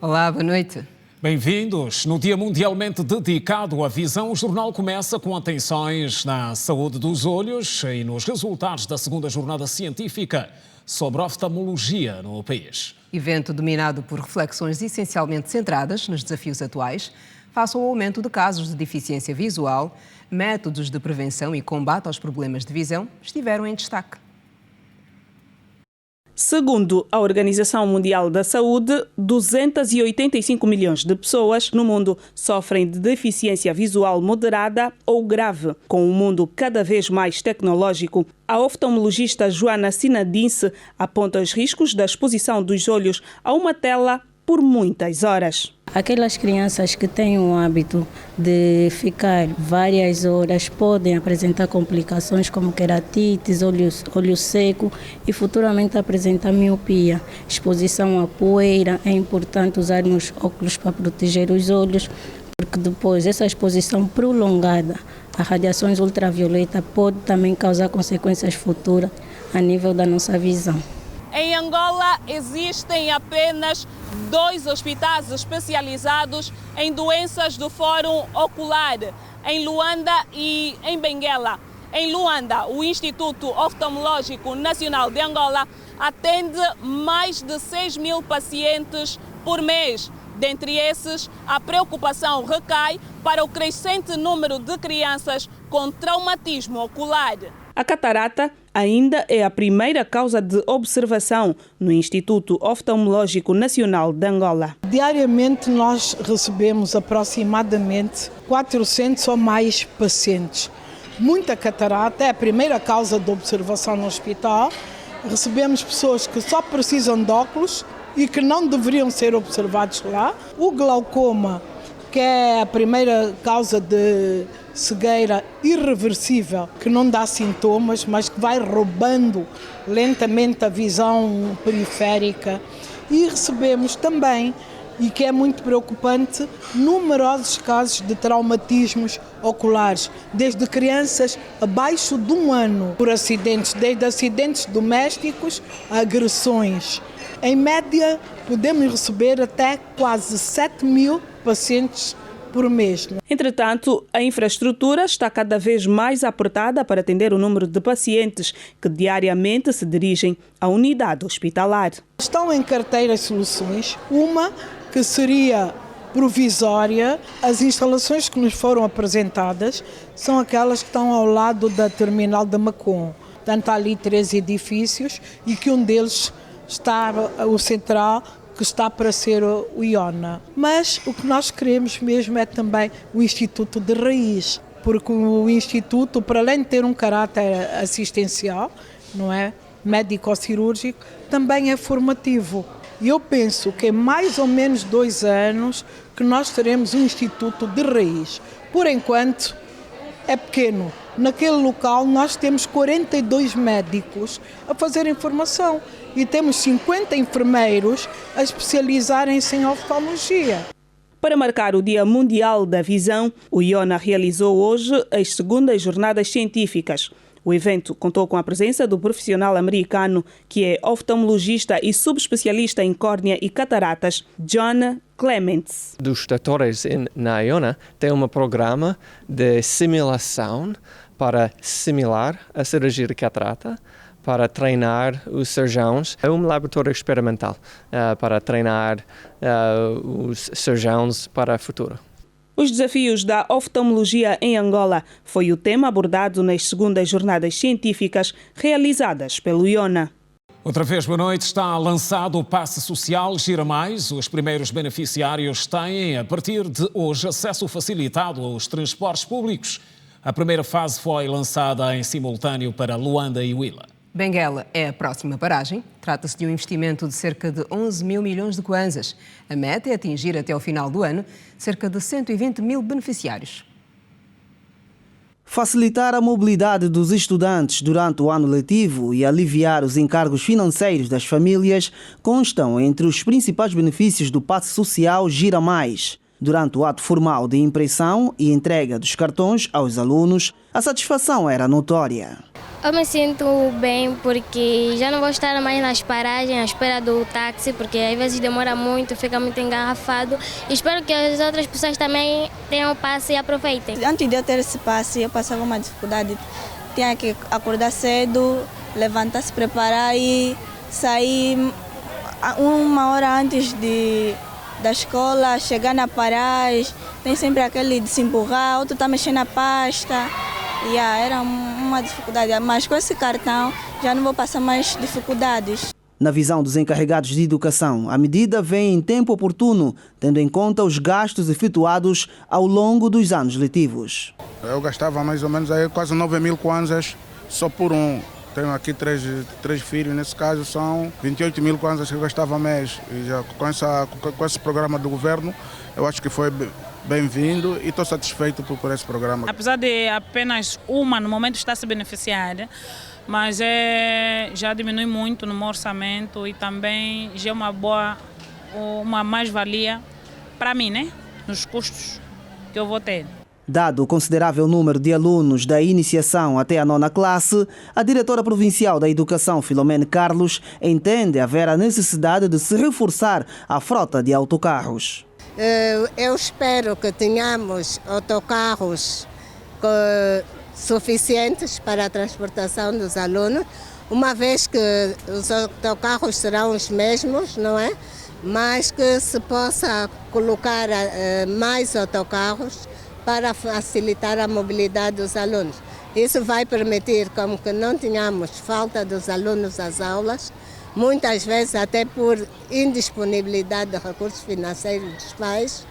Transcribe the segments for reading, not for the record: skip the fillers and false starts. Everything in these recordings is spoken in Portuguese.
Olá, boa noite. Bem-vindos. No Dia Mundialmente dedicado à visão, o jornal começa com atenções na saúde dos olhos e nos resultados da segunda jornada científica sobre oftalmologia no país. Evento dominado por reflexões essencialmente centradas nos desafios atuais, face ao aumento de casos de deficiência visual, métodos de prevenção e combate aos problemas de visão estiveram em destaque. Segundo a Organização Mundial da Saúde, 285 milhões de pessoas no mundo sofrem de deficiência visual moderada ou grave. Com um mundo cada vez mais tecnológico, a oftalmologista Joana Sinadince aponta os riscos da exposição dos olhos a uma tela por muitas horas. Aquelas crianças que têm o hábito de ficar várias horas podem apresentar complicações como queratites, olho seco e futuramente apresentar miopia. Exposição à poeira, é importante usarmos óculos para proteger os olhos, porque depois essa exposição prolongada a radiações ultravioletas pode também causar consequências futuras a nível da nossa visão. Em Angola existem apenas 2 hospitais especializados em doenças do Fórum Ocular, em Luanda e em Benguela. Em Luanda, o Instituto Oftalmológico Nacional de Angola atende mais de 6.000 pacientes por mês. Dentre esses, a preocupação recai para o crescente número de crianças com traumatismo ocular. A catarata ainda é a primeira causa de observação no Instituto Oftalmológico Nacional de Angola. Diariamente nós recebemos aproximadamente 400 ou mais pacientes. Muita catarata é a primeira causa de observação no hospital. Recebemos pessoas que só precisam de óculos e que não deveriam ser observados lá. O glaucoma, que é a primeira causa de cegueira irreversível, que não dá sintomas, mas que vai roubando lentamente a visão periférica. E recebemos também, e que é muito preocupante, numerosos casos de traumatismos oculares, desde crianças abaixo de 1 ano, por acidentes, desde acidentes domésticos a agressões. Em média, podemos receber até quase 7.000 pacientes por mês. Entretanto, a infraestrutura está cada vez mais apertada para atender o número de pacientes que diariamente se dirigem à unidade hospitalar. Estão em carteira soluções, uma que seria provisória. As instalações que nos foram apresentadas são aquelas que estão ao lado da terminal da Macon. Portanto, há ali 3 edifícios e que um deles está o central, que está para ser o IONA. Mas o que nós queremos mesmo é também o Instituto de Raiz, porque o Instituto, para além de ter um caráter assistencial, não é, médico-cirúrgico, também é formativo. E eu penso que em mais ou menos 2 anos que nós teremos um Instituto de Raiz. Por enquanto, é pequeno. Naquele local nós temos 42 médicos a fazerem formação e temos 50 enfermeiros a especializarem-se em oftalmologia. Para marcar o Dia Mundial da Visão, o IONA realizou hoje as segundas jornadas científicas. O evento contou com a presença do profissional americano, que é oftalmologista e subespecialista em córnea e cataratas, John Clements. Dos doutores na IONA tem um programa de simulação para simular a cirurgia de catarata, para treinar os cirurgiões. É um laboratório experimental para treinar os cirurgiões para o futuro. Os desafios da oftalmologia em Angola foi o tema abordado nas segundas jornadas científicas realizadas pelo IONA. Outra vez, boa noite. Está lançado o Passe Social Gira Mais. Os primeiros beneficiários têm, a partir de hoje, acesso facilitado aos transportes públicos. A primeira fase foi lançada em simultâneo para Luanda e Huila. Benguela é a próxima paragem. Trata-se de um investimento de cerca de 11 mil milhões de kwanzas. A meta é atingir até ao final do ano cerca de 120 mil beneficiários. Facilitar a mobilidade dos estudantes durante o ano letivo e aliviar os encargos financeiros das famílias constam entre os principais benefícios do Passe Social Gira Mais. Durante o ato formal de impressão e entrega dos cartões aos alunos, a satisfação era notória. Eu me sinto bem porque já não vou estar mais nas paragens à espera do táxi, porque às vezes demora muito, fica muito engarrafado. E espero que as outras pessoas também tenham passe e aproveitem. Antes de eu ter esse passe, eu passava uma dificuldade. Tinha que acordar cedo, levantar, se preparar e sair 1 hora antes da escola, chegar na paragem. Tem sempre aquele de se empurrar, outro está mexendo na pasta. Era uma dificuldade, mas com esse cartão já não vou passar mais dificuldades. Na visão dos encarregados de educação, a medida vem em tempo oportuno, tendo em conta os gastos efetuados ao longo dos anos letivos. Eu gastava mais ou menos aí quase 9.000 kwanzas só por um. Tenho aqui três filhos, nesse caso são 28.000 kwanzas que eu gastava mês. E já com esse programa do governo, eu acho que foi bem-vindo e estou satisfeito por esse programa. Apesar de apenas uma no momento estar se beneficiar, mas já diminui muito no meu orçamento e também já é uma mais-valia para mim, né? Nos custos que eu vou ter. Dado o considerável número de alunos da iniciação até a 9ª classe, a diretora provincial da Educação, Filomene Carlos, entende haver a necessidade de se reforçar a frota de autocarros. Eu espero que tenhamos autocarros suficientes para a transportação dos alunos, uma vez que os autocarros serão os mesmos, não é? Mas que se possa colocar mais autocarros para facilitar a mobilidade dos alunos. Isso vai permitir como que não tenhamos falta dos alunos às aulas, muitas vezes até por indisponibilidade de recursos financeiros dos pais.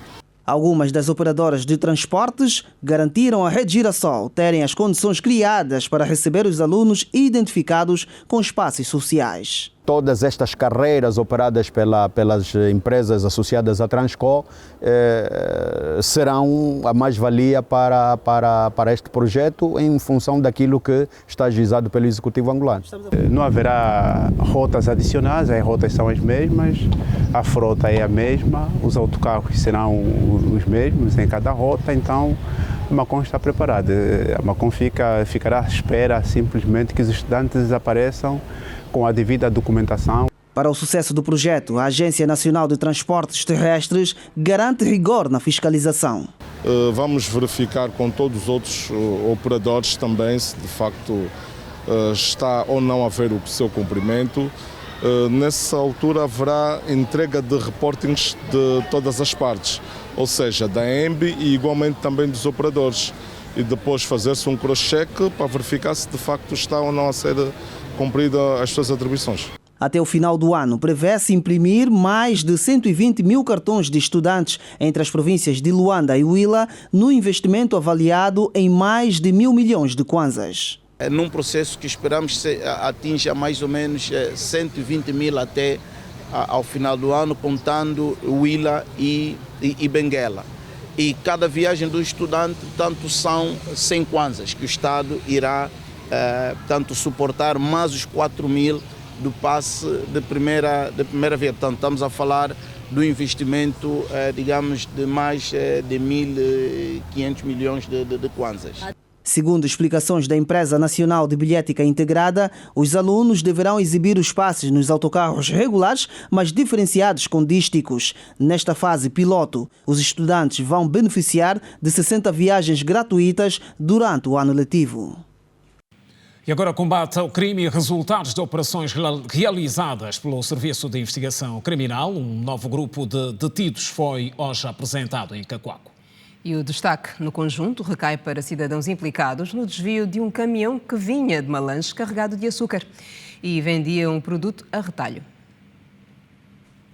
Algumas das operadoras de transportes garantiram à Rede Girassol terem as condições criadas para receber os alunos identificados com espaços sociais. Todas estas carreiras operadas pelas empresas associadas à Transco serão a mais-valia para este projeto em função daquilo que está ajuizado pelo Executivo angolano. Não haverá rotas adicionais, as rotas são as mesmas, a frota é a mesma, os autocarros serão os mesmos em cada rota, então a Macon está preparada. A Macon ficará à espera simplesmente que os estudantes apareçam com a devida documentação. Para o sucesso do projeto, a Agência Nacional de Transportes Terrestres garante rigor na fiscalização. Vamos verificar com todos os outros operadores também se de facto está ou não a haver o seu cumprimento. Nessa altura haverá entrega de reportings de todas as partes, ou seja, da ENB e igualmente também dos operadores. E depois fazer-se um cross-check para verificar se de facto está ou não a ser cumprida as suas atribuições. Até o final do ano, prevê-se imprimir mais de 120 mil cartões de estudantes entre as províncias de Luanda e Huila, no investimento avaliado em mais de 1.000 milhões de kwanzas. É num processo que esperamos atinja mais ou menos 120 mil até ao final do ano, contando Huila e Benguela. E cada viagem do estudante, tanto são 100 kwanzas, que o Estado irá tanto suportar mais os 4.000 do passe de primeira via. Portanto, estamos a falar do investimento, digamos, de mais de 1.500 milhões de kwanzas. Segundo explicações da Empresa Nacional de Bilhética Integrada, os alunos deverão exibir os passes nos autocarros regulares, mas diferenciados com dísticos. Nesta fase piloto, os estudantes vão beneficiar de 60 viagens gratuitas durante o ano letivo. E agora, combate ao crime e resultados de operações realizadas pelo Serviço de Investigação Criminal. Um novo grupo de detidos foi hoje apresentado em Cacoaco. E o destaque no conjunto recai para cidadãos implicados no desvio de um caminhão que vinha de Malange carregado de açúcar e vendia um produto a retalho.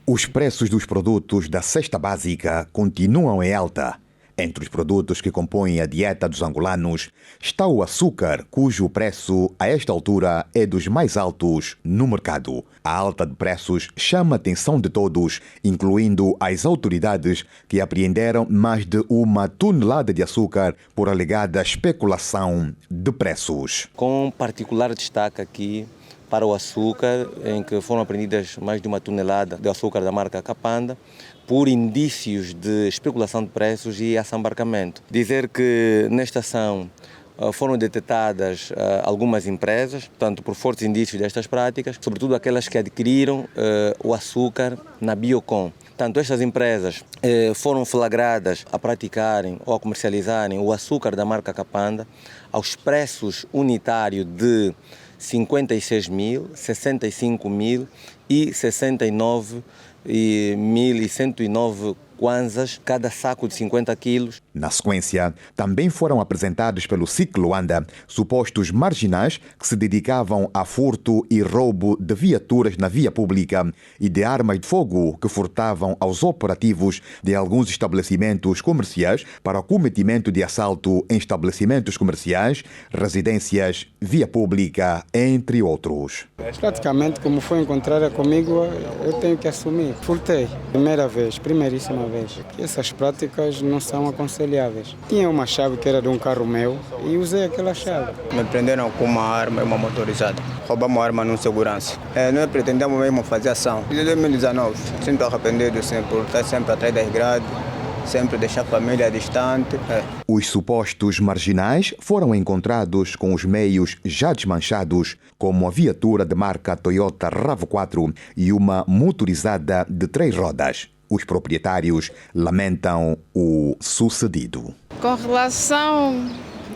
Os preços dos produtos da cesta básica continuam em alta. Entre os produtos que compõem a dieta dos angolanos está o açúcar, cujo preço, a esta altura, é dos mais altos no mercado. A alta de preços chama a atenção de todos, incluindo as autoridades que apreenderam mais de 1 tonelada de açúcar por alegada especulação de preços. Com particular destaque aqui para o açúcar, em que foram apreendidas mais de 1 tonelada de açúcar da marca Capanda, por indícios de especulação de preços e assambarcamento. Dizer que nesta ação foram detectadas algumas empresas, portanto, por fortes indícios destas práticas, sobretudo aquelas que adquiriram o açúcar na Biocon. Portanto, estas empresas foram flagradas a praticarem ou a comercializarem o açúcar da marca Capanda aos preços unitários de 56.000, 65.000 e 69.109 kwanzas cada saco de 50 quilos. Na sequência, também foram apresentados pelo SIC Luanda supostos marginais que se dedicavam a furto e roubo de viaturas na via pública e de armas de fogo que furtavam aos operativos de alguns estabelecimentos comerciais para o cometimento de assalto em estabelecimentos comerciais, residências, via pública, entre outros. Praticamente, como foi encontrada comigo, eu tenho que assumir. Furtei, primeiríssima vez. Essas práticas não são aconselháveis. Tinha uma chave que era de um carro meu e usei aquela chave. Me prenderam com uma arma e uma motorizada. Roubamos a arma num segurança. Nós pretendemos mesmo fazer ação. Em 2019, sinto arrependido por estar sempre atrás das grades, sempre deixar a família distante. Os supostos marginais foram encontrados com os meios já desmanchados, como a viatura de marca Toyota RAV4 e uma motorizada de 3 rodas. Os proprietários lamentam o sucedido. Com relação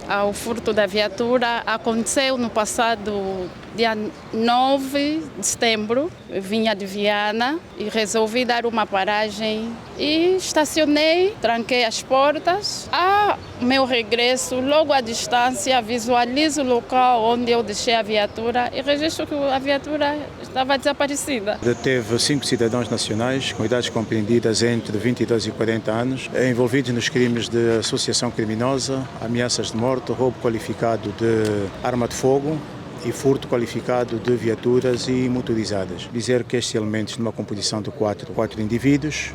ao furto da viatura, aconteceu no passado dia 9 de setembro. Eu vinha de Viana e resolvi dar uma paragem e estacionei, tranquei as portas. A meu regresso, logo à distância, visualizo o local onde eu deixei a viatura e registro que a viatura estava desaparecida. Deteve 5 cidadãos nacionais com idades compreendidas entre 22 e 40 anos, envolvidos nos crimes de associação criminosa, ameaças de morte, roubo qualificado de arma de fogo e furto qualificado de viaturas e motorizadas. Dizer que estes elementos, numa composição de quatro indivíduos,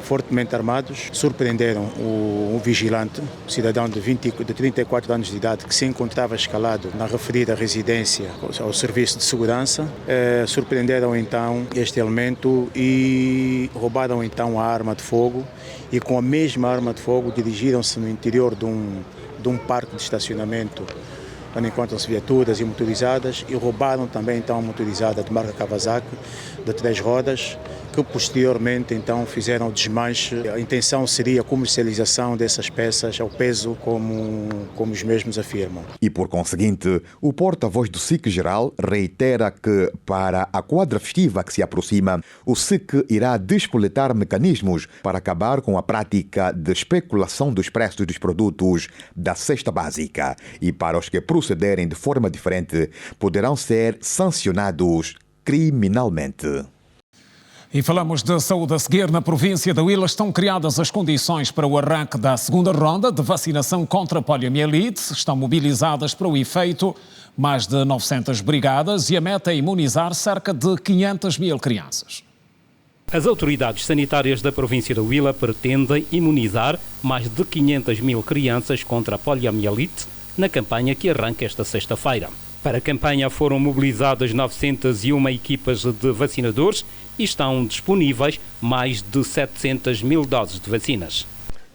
fortemente armados, surpreenderam um vigilante, um cidadão de 34 anos de idade, que se encontrava escalado na referida residência ao serviço de segurança. Surpreenderam então este elemento e roubaram então a arma de fogo e com a mesma arma de fogo dirigiram-se no interior de um parque de estacionamento onde encontram-se viaturas e motorizadas e roubaram também então a motorizada de marca Kawasaki de 3 rodas, que posteriormente então fizeram o desmanche. A intenção seria a comercialização dessas peças ao peso, como os mesmos afirmam. E por conseguinte, o porta-voz do SIC Geral reitera que para a quadra festiva que se aproxima, o SIC irá despoletar mecanismos para acabar com a prática de especulação dos preços dos produtos da cesta básica e para os que procederem de forma diferente poderão ser sancionados criminalmente. E falamos de saúde a seguir. Na província da Huila estão criadas as condições para o arranque da segunda ronda de vacinação contra a poliomielite. Estão mobilizadas para o efeito mais de 900 brigadas e a meta é imunizar cerca de 500 mil crianças. As autoridades sanitárias da província da Huila pretendem imunizar mais de 500 mil crianças contra a poliomielite na campanha que arranca esta sexta-feira. Para a campanha foram mobilizadas 901 equipas de vacinadores e estão disponíveis mais de 700 mil doses de vacinas.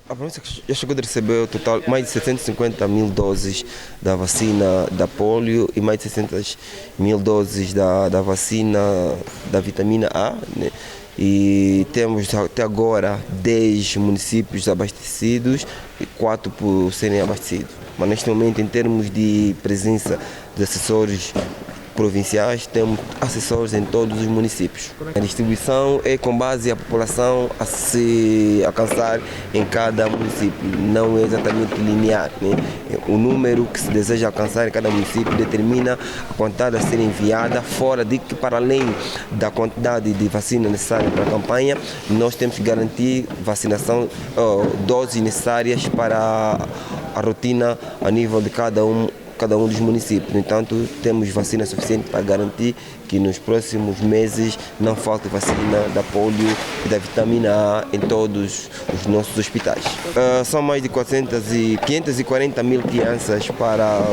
A província já chegou a receber total mais de 750 mil doses da vacina da polio e mais de 600 mil doses da vacina da vitamina A, né? E temos até agora 10 municípios abastecidos e 4 por serem abastecidos. Mas neste momento, em termos de presença de assessores provinciais, temos assessores em todos os municípios. A distribuição é com base à população a se alcançar em cada município, não é exatamente linear, né? O número que se deseja alcançar em cada município determina a quantidade a ser enviada, fora de que, para além da quantidade de vacina necessária para a campanha, nós temos que garantir vacinação, doses necessárias para a rotina a nível de cada um dos municípios. No entanto, temos vacina suficiente para garantir que nos próximos meses não falte vacina da polio e da vitamina A em todos os nossos hospitais. São mais de 540 mil crianças para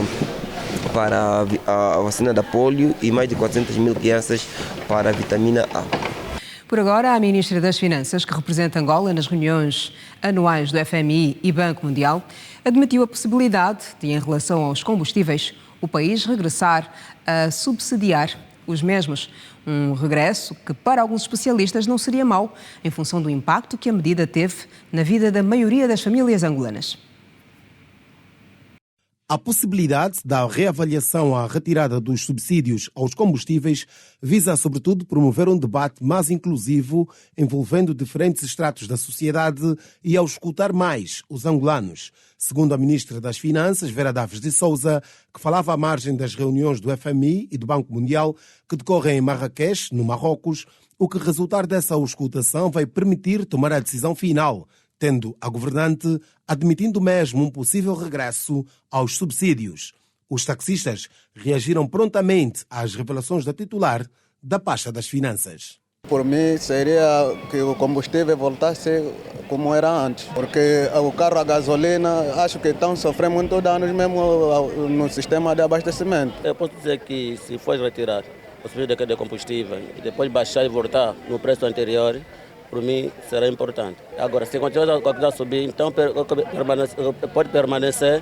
a vacina da polio e mais de 400 mil crianças para a vitamina A. Por agora, a Ministra das Finanças, que representa Angola nas reuniões anuais do FMI e Banco Mundial, admitiu a possibilidade de, em relação aos combustíveis, o país regressar a subsidiar os mesmos. Um regresso que, para alguns especialistas, não seria mau, em função do impacto que a medida teve na vida da maioria das famílias angolanas. A possibilidade da reavaliação à retirada dos subsídios aos combustíveis visa, sobretudo, promover um debate mais inclusivo, envolvendo diferentes estratos da sociedade e ao escutar mais os angolanos. Segundo a Ministra das Finanças, Vera Daves de Souza, que falava à margem das reuniões do FMI e do Banco Mundial, que decorrem em Marrakech, no Marrocos, o que resultar dessa auscultação vai permitir tomar a decisão final, tendo a governante admitindo mesmo um possível regresso aos subsídios. Os taxistas reagiram prontamente às revelações da titular da pasta das Finanças. Por mim, seria que o combustível voltasse como era antes, porque o carro a gasolina, acho que estão sofrendo muito danos mesmo no sistema de abastecimento. Eu posso dizer que se for retirar o subsídio de combustível e depois baixar e voltar no preço anterior, para mim será importante. Agora, se continuar a subir, então pode permanecer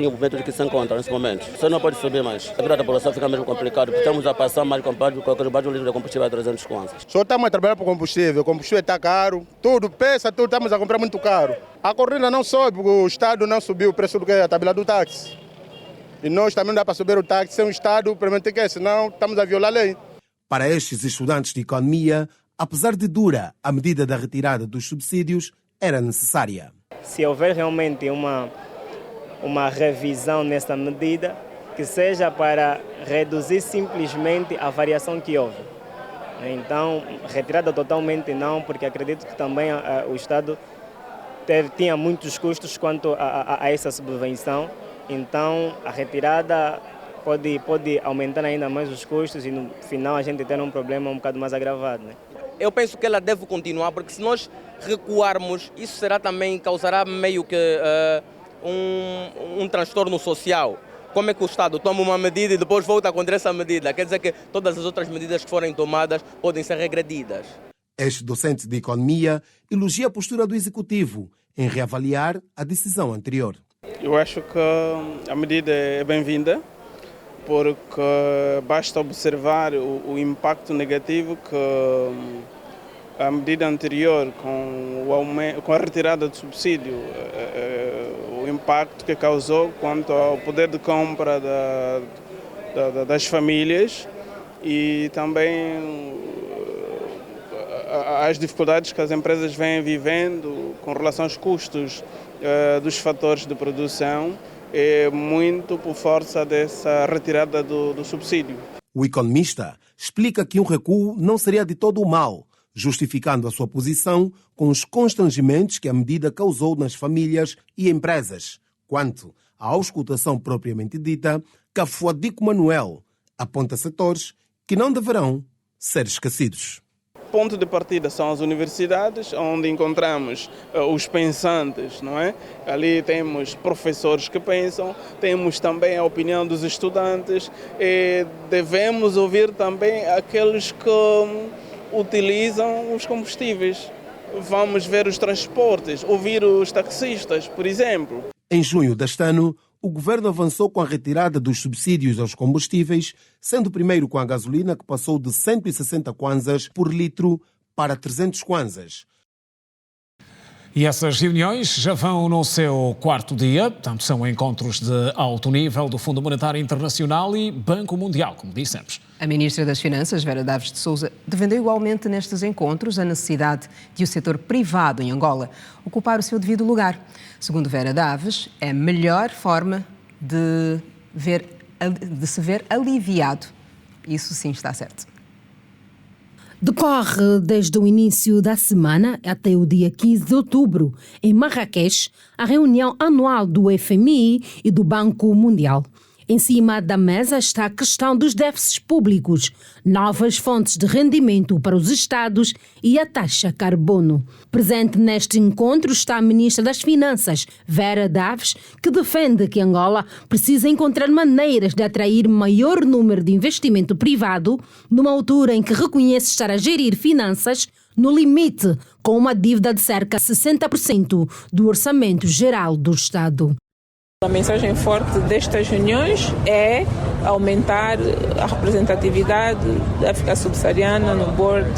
o momento que se encontra nesse momento. Você não pode subir mais. A vida da população fica mesmo complicado. Estamos a passar mais comparado com o baixo litro de combustível a 300 kwanzas. Só estamos a trabalhar por combustível. O combustível está caro, tudo, peça, tudo, estamos a comprar muito caro. A corrida não sobe, o Estado não subiu o preço da tabela do táxi. E nós também não dá para subir o táxi sem o Estado permitir que, senão estamos a violar a lei. Para estes estudantes de economia, apesar de dura, a medida da retirada dos subsídios era necessária. Se houver realmente uma revisão nessa medida, que seja para reduzir simplesmente a variação que houve. Então, retirada totalmente não, porque acredito que também o Estado tinha muitos custos quanto a essa subvenção. Então, a retirada pode aumentar ainda mais os custos e no final a gente ter um problema um bocado mais agravado. Eu penso que ela deve continuar, porque se nós recuarmos, isso causará meio que um transtorno social. Como é que o Estado toma uma medida e depois volta contra essa medida? Quer dizer que todas as outras medidas que forem tomadas podem ser regredidas. Este docente de economia elogia a postura do Executivo em reavaliar a decisão anterior. Eu acho que a medida é bem-vinda, porque basta observar o impacto negativo que a medida anterior, com a retirada do subsídio, o impacto que causou quanto ao poder de compra das famílias e também as dificuldades que as empresas vêm vivendo com relação aos custos dos fatores de produção, é muito por força dessa retirada do subsídio. O economista explica que um recuo não seria de todo mal, justificando a sua posição com os constrangimentos que a medida causou nas famílias e empresas. Quanto à auscultação propriamente dita, Cafuadico Manuel aponta setores que não deverão ser esquecidos. Ponto de partida são as universidades, onde encontramos os pensantes, não é? Ali temos professores que pensam, temos também a opinião dos estudantes e devemos ouvir também aqueles que utilizam os combustíveis. Vamos ver os transportes, ouvir os taxistas, por exemplo. Em junho deste ano, o governo avançou com a retirada dos subsídios aos combustíveis, sendo primeiro com a gasolina, que passou de 160 kwanzas por litro para 300 kwanzas. E essas reuniões já vão no seu quarto dia, portanto são encontros de alto nível do Fundo Monetário Internacional e Banco Mundial, como dissemos. A Ministra das Finanças, Vera Daves de Souza, defendeu igualmente nestes encontros a necessidade de o setor privado em Angola ocupar o seu devido lugar. Segundo Vera Daves, é a melhor forma de se ver aliviado. Isso sim está certo. Decorre desde o início da semana até o dia 15 de outubro, em Marrakech, a reunião anual do FMI e do Banco Mundial. Em cima da mesa está a questão dos déficits públicos, novas fontes de rendimento para os Estados e a taxa carbono. Presente neste encontro está a Ministra das Finanças, Vera Daves, que defende que Angola precisa encontrar maneiras de atrair maior número de investimento privado, numa altura em que reconhece estar a gerir finanças no limite, com uma dívida de cerca de 60% do orçamento geral do Estado. A mensagem forte destas reuniões é aumentar a representatividade da África subsaariana no board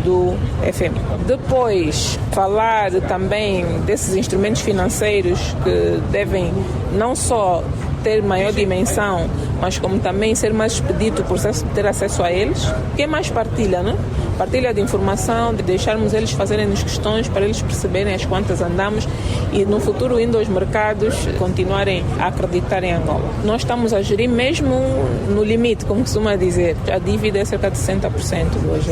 do FMI. Depois, falar também desses instrumentos financeiros que devem não só ter maior dimensão, mas como também ser mais expedito por ter acesso a eles. Quem mais partilha, né? Partilha de informação, de deixarmos eles fazerem-nos questões para eles perceberem as quantas andamos e no futuro, indo aos mercados, continuarem a acreditar em Angola. Nós estamos a gerir mesmo no limite, como costuma dizer. A dívida é cerca de 60% hoje,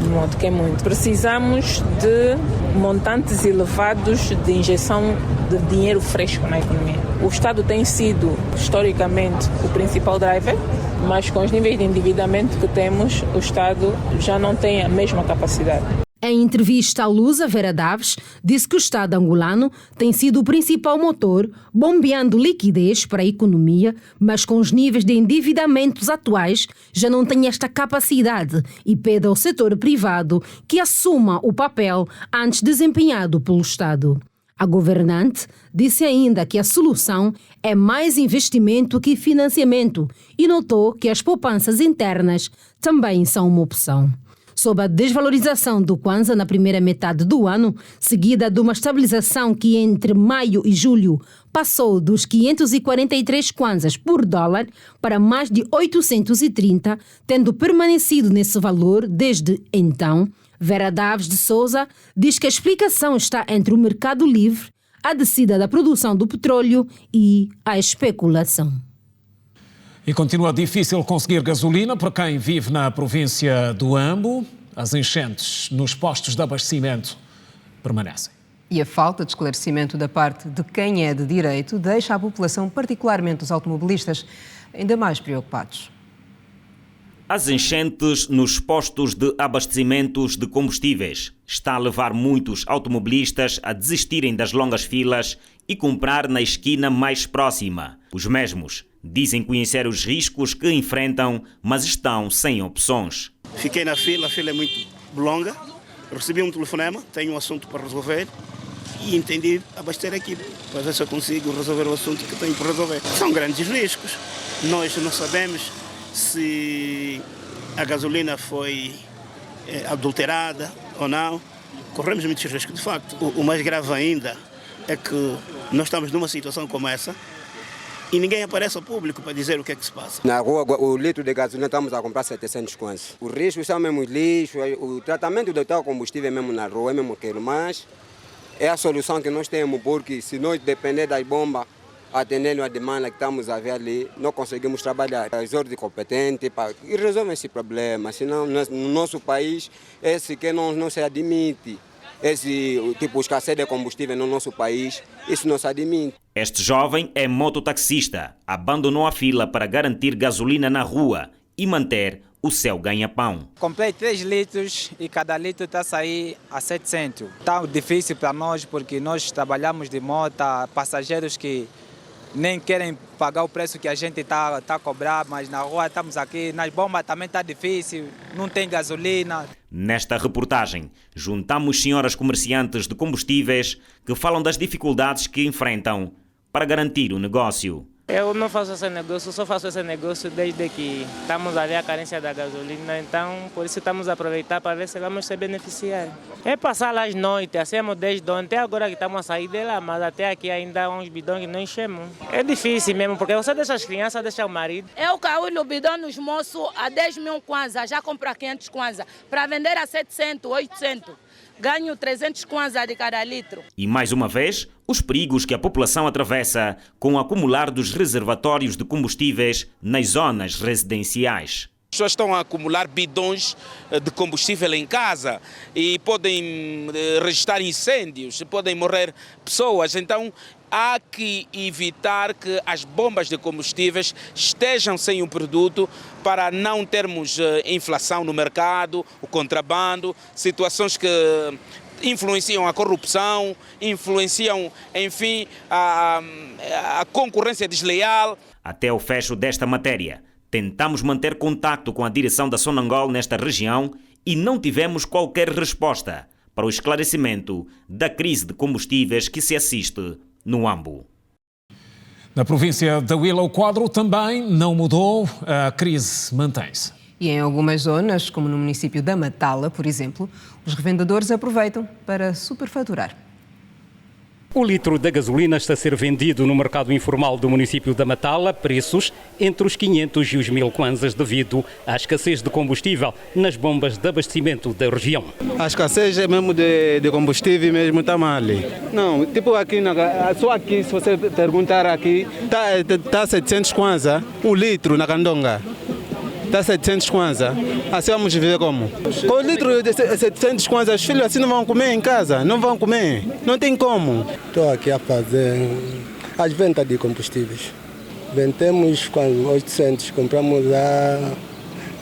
de modo que é muito. Precisamos de montantes elevados de injeção de dinheiro fresco na economia. O Estado tem sido, historicamente, o principal driver, mas com os níveis de endividamento que temos, o Estado já não tem a mesma capacidade. Em entrevista à Lusa, Vera Daves disse que o Estado angolano tem sido o principal motor, bombeando liquidez para a economia, mas com os níveis de endividamentos atuais já não tem esta capacidade e pede ao setor privado que assuma o papel antes desempenhado pelo Estado. A governante disse ainda que a solução é mais investimento que financiamento e notou que as poupanças internas também são uma opção. Sob a desvalorização do Kwanza na primeira metade do ano, seguida de uma estabilização que entre maio e julho passou dos 543 Kwanzas por dólar para mais de 830, tendo permanecido nesse valor desde então, Vera Daves de Souza diz que a explicação está entre o mercado livre, a descida da produção do petróleo e a especulação. E continua difícil conseguir gasolina para quem vive na província do Ambo. As enchentes nos postos de abastecimento permanecem. E a falta de esclarecimento da parte de quem é de direito deixa a população, particularmente os automobilistas, ainda mais preocupados. As enchentes nos postos de abastecimentos de combustíveis está a levar muitos automobilistas a desistirem das longas filas e comprar na esquina mais próxima. Os mesmos dizem conhecer os riscos que enfrentam, mas estão sem opções. Fiquei na fila, a fila é muito longa, recebi um telefonema, tenho um assunto para resolver e entendi abastecer aqui para ver se eu consigo resolver o assunto que tenho para resolver. São grandes riscos, nós não sabemos se a gasolina foi adulterada ou não. Corremos muitos riscos, de facto. O mais grave ainda é que nós estamos numa situação como essa e ninguém aparece ao público para dizer o que é que se passa. Na rua, o litro de gasolina estamos a comprar 700 kwanzas. Os riscos são mesmo lixo, o tratamento do tal combustível é mesmo na rua, é mesmo aquilo, mas é a solução que nós temos, porque se nós depender das bombas, atendendo a demanda que estamos a ver ali, não conseguimos trabalhar. As ordens competentes e resolvem esse problema, senão no nosso país, esse que não se admite. Esse tipo de escassez de combustível no nosso país, isso não se admite. Este jovem é mototaxista, abandonou a fila para garantir gasolina na rua e manter o seu ganha-pão. Comprei 3 litros e cada litro está a sair a 700. Está difícil para nós porque nós trabalhamos de moto, passageiros que nem querem pagar o preço que a gente está a cobrar, mas na rua estamos aqui, nas bombas também está difícil, não tem gasolina. Nesta reportagem, juntamos senhoras comerciantes de combustíveis que falam das dificuldades que enfrentam para garantir o negócio. Eu não faço esse negócio, só faço esse negócio desde que estamos a ver a carência da gasolina, então por isso estamos a aproveitar para ver se vamos se beneficiar. É passar lá as noites, hacemos desde ontem, agora que estamos a sair dela, mas até aqui ainda há uns bidões que não enchemos. É difícil mesmo, porque você deixa as crianças, deixa o marido. Eu caio no bidão nos moços a 10 mil kwanza, já compro a 500 kwanza, para vender a 700, 800. Ganho 300 kwanza de cada litro. E mais uma vez, os perigos que a população atravessa com o acumular dos reservatórios de combustíveis nas zonas residenciais. As pessoas estão a acumular bidões de combustível em casa e podem registrar incêndios, podem morrer pessoas. Então há que evitar que as bombas de combustíveis estejam sem o produto para não termos inflação no mercado, o contrabando, situações que influenciam a corrupção, influenciam, enfim, a concorrência desleal. Até o fecho desta matéria, tentamos manter contato com a direção da Sonangol nesta região e não tivemos qualquer resposta para o esclarecimento da crise de combustíveis que se assiste no Ambo. Na província da Huila, o quadro também não mudou, a crise mantém-se. E em algumas zonas, como no município da Matala, por exemplo, os revendedores aproveitam para superfaturar. O litro da gasolina está a ser vendido no mercado informal do município da Matala, preços entre os 500 e os 1000 kwanzas devido à escassez de combustível nas bombas de abastecimento da região. A escassez mesmo de combustível mesmo está mal. Não, tipo aqui, só aqui, se você perguntar aqui, está 700 kwanza, um litro na Candonga. Está 700 kwanza. Assim vamos viver como? Com o litro de 700 kwanza, os filhos assim não vão comer em casa, não vão comer, não tem como. Estou aqui a fazer as vendas de combustíveis. Vendemos com 800, compramos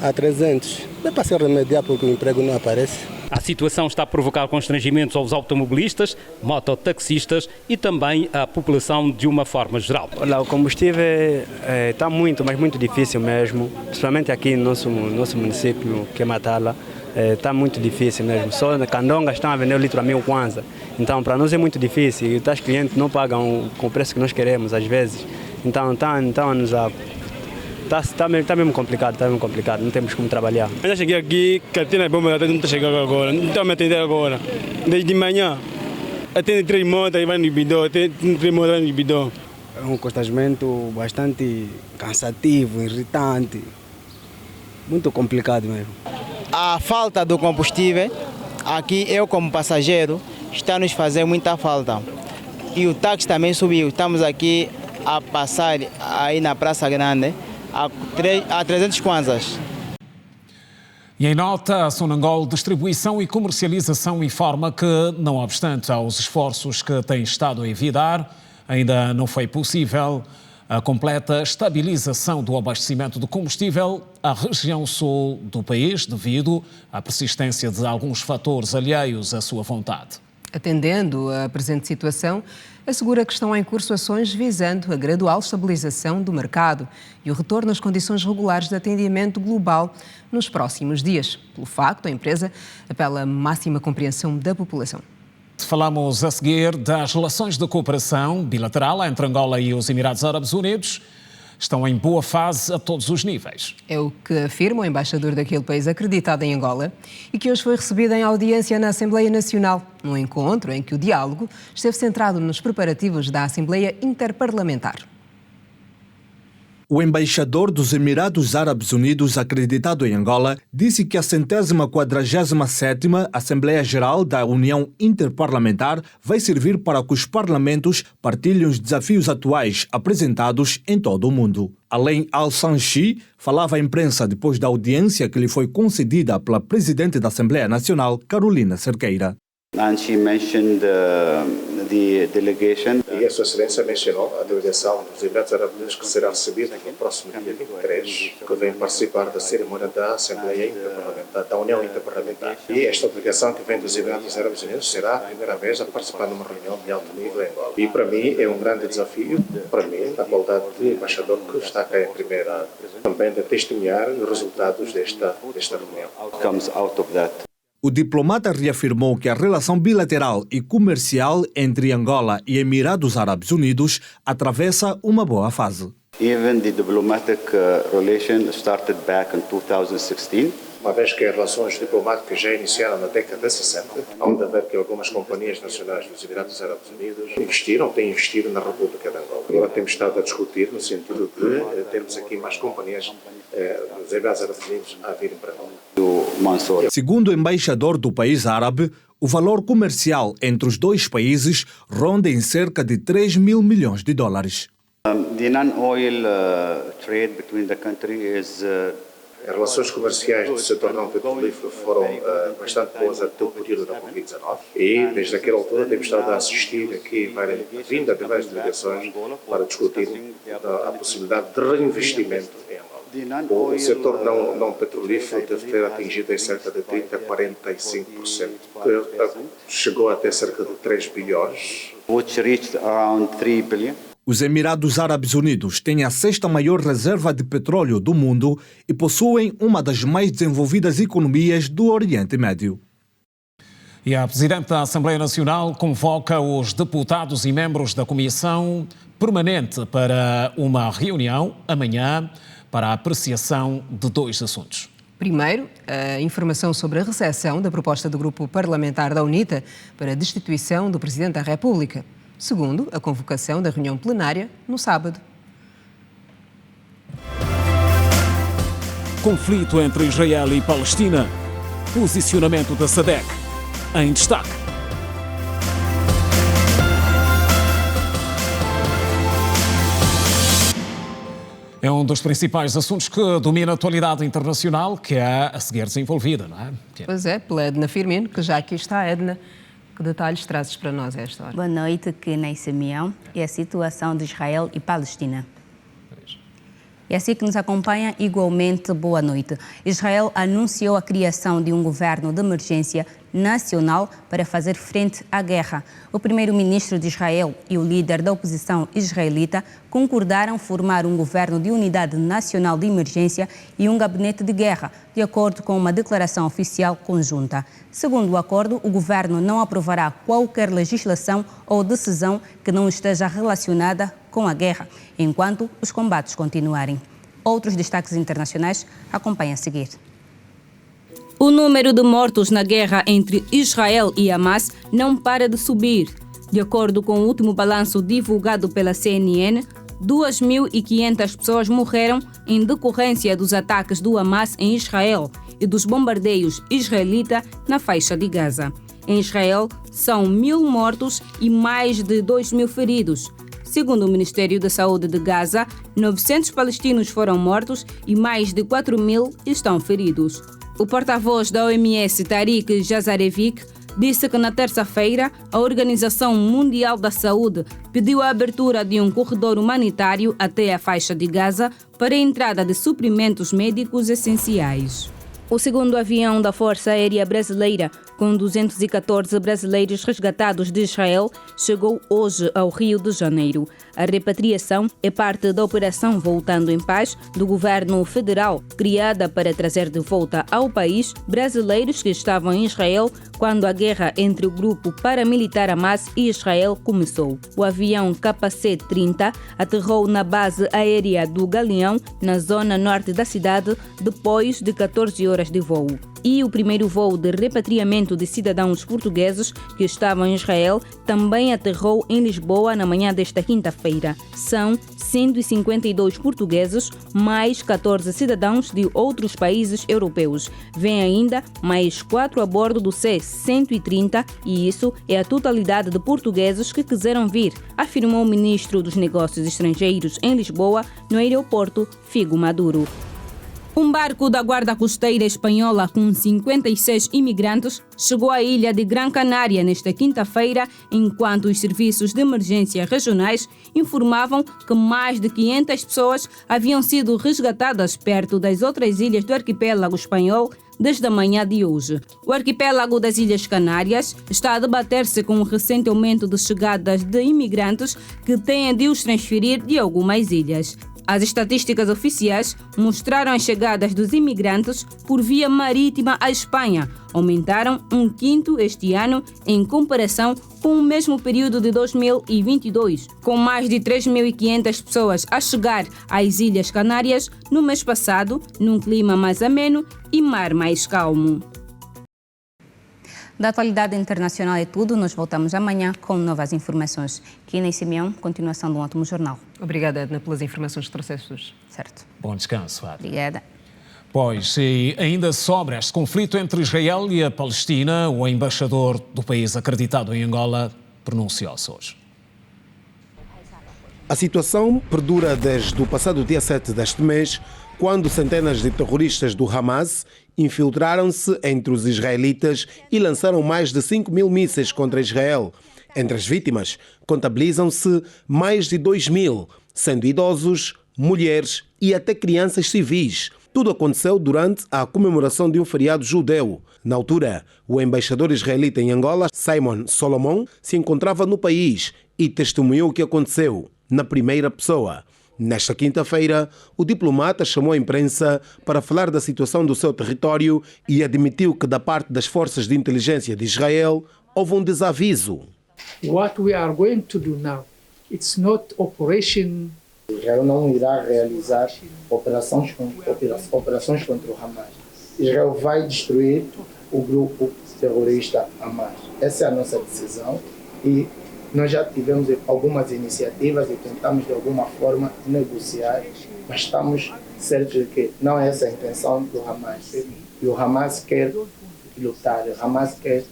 a 300. É para se remediar porque o emprego não aparece. A situação está a provocar constrangimentos aos automobilistas, mototaxistas e também à população de uma forma geral. Olha, o combustível está muito, mas muito difícil mesmo, principalmente aqui no nosso município, que é Matala, está muito difícil mesmo. Só na Candonga estão a vender o litro a 1000 kwanza. Então, para nós é muito difícil e os clientes não pagam com o preço que nós queremos, às vezes. Então, está mesmo complicado, não temos como trabalhar. Eu já cheguei aqui, catena bomba não está chegando agora, não está me atendendo agora. Desde manhã, atende 3 motos e vai no bidão, atende 3 motos no bidão. É um constrangimento bastante cansativo, irritante, muito complicado mesmo. A falta do combustível, aqui eu como passageiro, está nos fazendo muita falta. E o táxi também subiu, estamos aqui a passar aí na Praça Grande, a 300 kwanzas. E em nota, a Sonangol Distribuição e Comercialização informa que, não obstante aos esforços que tem estado a envidar, ainda não foi possível a completa estabilização do abastecimento de combustível à região sul do país, devido à persistência de alguns fatores alheios à sua vontade. Atendendo à presente situação, assegura que estão em curso ações visando a gradual estabilização do mercado e o retorno às condições regulares de atendimento global nos próximos dias. Pelo facto, a empresa apela à máxima compreensão da população. Falamos a seguir das relações de cooperação bilateral entre Angola e os Emirados Árabes Unidos. Estão em boa fase a todos os níveis. É o que afirma o embaixador daquele país acreditado em Angola e que hoje foi recebido em audiência na Assembleia Nacional, num encontro em que o diálogo esteve centrado nos preparativos da Assembleia Interparlamentar. O embaixador dos Emirados Árabes Unidos, acreditado em Angola, disse que a 147ª Assembleia Geral da União Interparlamentar vai servir para que os parlamentos partilhem os desafios atuais apresentados em todo o mundo. Além, Al-Sanchi falava à imprensa depois da audiência que lhe foi concedida pela presidente da Assembleia Nacional, Carolina Cerqueira. And she mentioned the delegation. E a Sua Excelência mencionou a delegação dos Emirados Árabes Unidos que será recebida no próximo dia 23, que vem participar da cerimônia da Assembleia Interparlamentar, da União Interparlamentar. E esta delegação que vem dos Emirados Árabes Unidos será a primeira vez a participar numa reunião de alto nível em Angola. E para mim é um grande desafio, para mim, a qualidade de embaixador que está cá em primeira, também de testemunhar os resultados desta reunião. Outcomes out of that. O diplomata reafirmou que a relação bilateral e comercial entre Angola e Emirados Árabes Unidos atravessa uma boa fase. Even the diplomatic relation started back in 2016. Uma vez que as relações diplomáticas já iniciaram na década de 60, onde haver que algumas companhias nacionais dos Emirados Árabes Unidos têm investido na República de Angola. Agora temos estado a discutir no sentido de termos aqui mais companhias dos Emirados Árabes Unidos a virem para Angola. Segundo o embaixador do país árabe, o valor comercial entre os dois países ronda em cerca de 3 mil milhões de dólares. The non-oil trade between the country is As relações comerciais do setor não petrolífero foram bastante boas até o período da Covid-19 e, desde aquela altura, temos estado a assistir aqui a vinda de várias delegações para discutir a possibilidade de reinvestimento em Angola. O setor não petrolífero deve ter atingido em cerca de 30% a 45%, que chegou até cerca de 3 bilhões. Which reached around 3 billion. Os Emirados Árabes Unidos têm a 6ª maior reserva de petróleo do mundo e possuem uma das mais desenvolvidas economias do Oriente Médio. E a Presidente da Assembleia Nacional convoca os deputados e membros da Comissão Permanente para uma reunião amanhã para a apreciação de 2 assuntos. Primeiro, a informação sobre a recepção da proposta do Grupo Parlamentar da UNITA para a destituição do Presidente da República. Segundo, a convocação da reunião plenária no sábado. Conflito entre Israel e Palestina. Posicionamento da SADC em destaque. É um dos principais assuntos que domina a atualidade internacional, que é a seguir desenvolvida, não é? Pois é, pela Edna Firmino, que já aqui está. Edna, que detalhes trazes para nós a esta hora? Boa noite, que nem Simeão e a situação de Israel e Palestina. E assim que nos acompanha, igualmente, boa noite. Israel anunciou a criação de um governo de emergência nacional para fazer frente à guerra. O primeiro-ministro de Israel e o líder da oposição israelita concordaram formar um governo de unidade nacional de emergência e um gabinete de guerra, de acordo com uma declaração oficial conjunta. Segundo o acordo, o governo não aprovará qualquer legislação ou decisão que não esteja relacionada com a guerra, enquanto os combates continuarem. Outros destaques internacionais acompanhem a seguir. O número de mortos na guerra entre Israel e Hamas não para de subir. De acordo com o último balanço divulgado pela CNN, 2.500 pessoas morreram em decorrência dos ataques do Hamas em Israel e dos bombardeios israelitas na faixa de Gaza. Em Israel, são 1.000 mortos e mais de 2.000 feridos. Segundo o Ministério da Saúde de Gaza, 900 palestinos foram mortos e mais de 4.000 estão feridos. O porta-voz da OMS, Tariq Jazarevic, disse que na terça-feira a Organização Mundial da Saúde pediu a abertura de um corredor humanitário até a faixa de Gaza para a entrada de suprimentos médicos essenciais. O segundo avião da Força Aérea Brasileira, com 214 brasileiros resgatados de Israel, chegou hoje ao Rio de Janeiro. A repatriação é parte da Operação Voltando em Paz do governo federal, criada para trazer de volta ao país brasileiros que estavam em Israel quando a guerra entre o grupo paramilitar Hamas e Israel começou. O avião KC-30 aterrou na base aérea do Galeão, na zona norte da cidade, depois de 14 horas de voo. E o primeiro voo de repatriamento de cidadãos portugueses que estavam em Israel também aterrou em Lisboa na manhã desta quinta-feira. São 152 portugueses, mais 14 cidadãos de outros países europeus. Vêm ainda mais 4 a bordo do C-130 e isso é a totalidade de portugueses que quiseram vir, afirmou o ministro dos Negócios Estrangeiros em Lisboa, no aeroporto Figo Maduro. Um barco da Guarda Costeira Espanhola com 56 imigrantes chegou à ilha de Gran Canária nesta quinta-feira, enquanto os serviços de emergência regionais informavam que mais de 500 pessoas haviam sido resgatadas perto das outras ilhas do arquipélago espanhol desde a manhã de hoje. O arquipélago das Ilhas Canárias está a debater-se com o recente aumento de chegadas de imigrantes que têm de os transferir de algumas ilhas. As estatísticas oficiais mostraram as chegadas dos imigrantes por via marítima à Espanha. Aumentaram 1/5 este ano em comparação com o mesmo período de 2022, com mais de 3.500 pessoas a chegar às Ilhas Canárias no mês passado, num clima mais ameno e mar mais calmo. Da atualidade internacional é tudo. Nós voltamos amanhã com novas informações. Kina Simeão, continuação de um ótimo jornal. Obrigada, Edna, pelas informações que trouxeste hoje. Certo. Bom descanso, Edna. Obrigada. Pois, e ainda sobre este conflito entre Israel e a Palestina, o embaixador do país acreditado em Angola pronunciou-se hoje. A situação perdura desde o passado dia 7 deste mês, quando centenas de terroristas do Hamas infiltraram-se entre os israelitas e lançaram mais de 5.000 mísseis contra Israel. Entre as vítimas, contabilizam-se mais de 2.000, sendo idosos, mulheres e até crianças civis. Tudo aconteceu durante a comemoração de um feriado judeu. Na altura, o embaixador israelita em Angola, Simon Solomon, se encontrava no país e testemunhou o que aconteceu, na primeira pessoa. Nesta quinta-feira, o diplomata chamou a imprensa para falar da situação do seu território e admitiu que, da parte das forças de inteligência de Israel, houve um desaviso. What we are going to do now, it's not operation. Israel não irá realizar operações contra o Hamas. Israel vai destruir o grupo terrorista Hamas. Essa é a nossa decisão e nós já tivemos algumas iniciativas e tentamos de alguma forma negociar, mas estamos certos de que não é essa a intenção do Hamas. E o Hamas quer lutar, o Hamas quer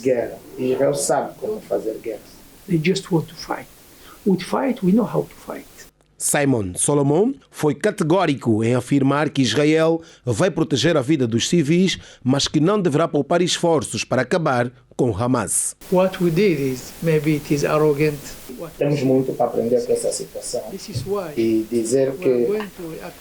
guerra. Israel sabe como fazer guerra. They just want to fight. With fight, we know how to fight. Simon Solomon foi categórico em afirmar que Israel vai proteger a vida dos civis, mas que não deverá poupar esforços para acabar com o Hamas. What we did is, maybe it is arrogant. Temos muito para aprender com essa situação e dizer que